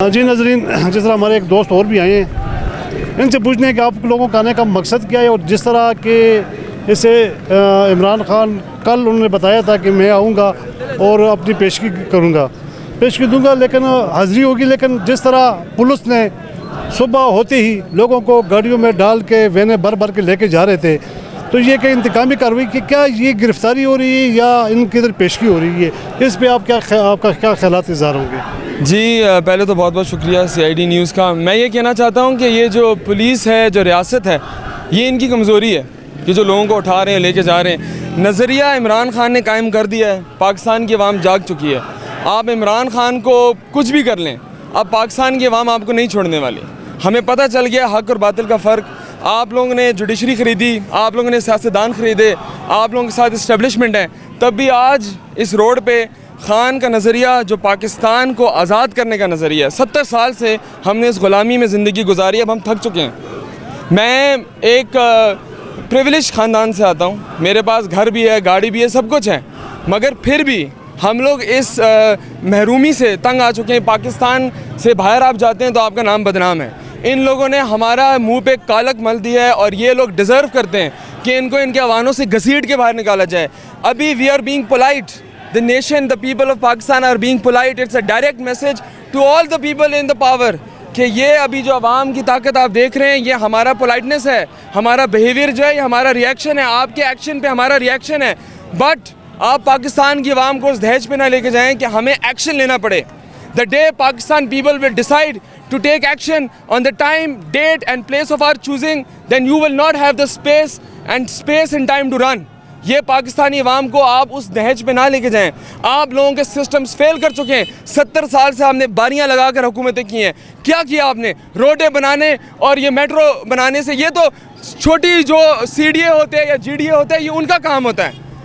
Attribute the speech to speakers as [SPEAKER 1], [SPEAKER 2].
[SPEAKER 1] جی ناظرین، جس طرح ہمارے ایک دوست اور بھی آئے ہیں، ان سے پوچھنے ہیں کہ آپ لوگوں کا آنے کا مقصد کیا ہے، اور جس طرح کہ اسے عمران خان کل انہوں نے بتایا تھا کہ میں آؤں گا اور اپنی پیشگی کروں گا، پیشگی دوں گا، لیکن حاضری ہوگی، لیکن جس طرح پولیس نے صبح ہوتے ہی لوگوں کو گاڑیوں میں ڈال کے وینیں بھر بھر کے لے کے جا رہے تھے، تو یہ کہ انتقامی کارروائی کہ کیا یہ گرفتاری ہو رہی ہے یا ان کی ادھر پیشگی ہو رہی ہے، اس پہ آپ کا کیا خیالات اظہار ہوں گے؟
[SPEAKER 2] جی پہلے تو بہت بہت شکریہ CID نیوز کا۔ میں یہ کہنا چاہتا ہوں کہ یہ جو پولیس ہے، جو ریاست ہے، یہ ان کی کمزوری ہے کہ جو لوگوں کو اٹھا رہے ہیں، لے کے جا رہے ہیں۔ نظریہ عمران خان نے قائم کر دیا ہے، پاکستان کی عوام جاگ چکی ہے۔ آپ عمران خان کو کچھ بھی کر لیں، اب پاکستان کی عوام آپ کو نہیں چھوڑنے والی۔ ہمیں پتہ چل گیا حق اور باطل کا فرق۔ آپ لوگوں نے جوڈیشری خریدی، آپ لوگوں نے سیاستدان خریدے، آپ لوگوں کے ساتھ اسٹیبلشمنٹ ہے، تب بھی آج اس روڈ پہ خان کا نظریہ جو پاکستان کو آزاد کرنے کا نظریہ ہے، 70 سال سے ہم نے اس غلامی میں زندگی گزاری، اب ہم تھک چکے ہیں۔ میں ایک پریویلیج خاندان سے آتا ہوں، میرے پاس گھر بھی ہے، گاڑی بھی ہے، سب کچھ ہے، مگر پھر بھی ہم لوگ اس محرومی سے تنگ آ چکے ہیں۔ پاکستان سے باہر آپ جاتے ہیں تو آپ کا نام بدنام ہے۔ ان لوگوں نے ہمارا منہ پہ کالک مل دیا ہے، اور یہ لوگ ڈیزرو کرتے ہیں کہ ان کو ان کے عوانوں سے گھسیٹ کے باہر نکالا جائے۔ ابھی we are being polite, the nation, the people of Pakistan are being polite. It's a direct message to all the people in the power کہ یہ ابھی جو عوام کی طاقت آپ دیکھ رہے ہیں، یہ ہمارا پولائٹنس ہے، ہمارا بیہیویئر جو ہے، یہ ہمارا ریئیکشن ہے، آپ کے ایکشن پہ ہمارا ریئیکشن ہے۔ بٹ آپ پاکستان کی عوام کو اس دہیج پہ نہ لے کے جائیں کہ ہمیں ایکشن لینا پڑے۔ The day Pakistan people will decide to take action on the time, date and place of our choosing, then you will not have the space and time to run۔ یہ پاکستانی عوام کو آپ اس نہج پہ نہ لے کے جائیں۔ آپ لوگوں کے سسٹمز فیل کر چکے ہیں۔ 70 سال سے ہم نے باریاں لگا کر حکومتیں کی ہیں۔ کیا کیا آپ نے؟ روڈیں بنانے اور یہ میٹرو بنانے سے، یہ تو چھوٹی جو CDA ہوتے ہیں یا GDA ہوتے ہیں، یہ ان کا کام ہوتا ہے۔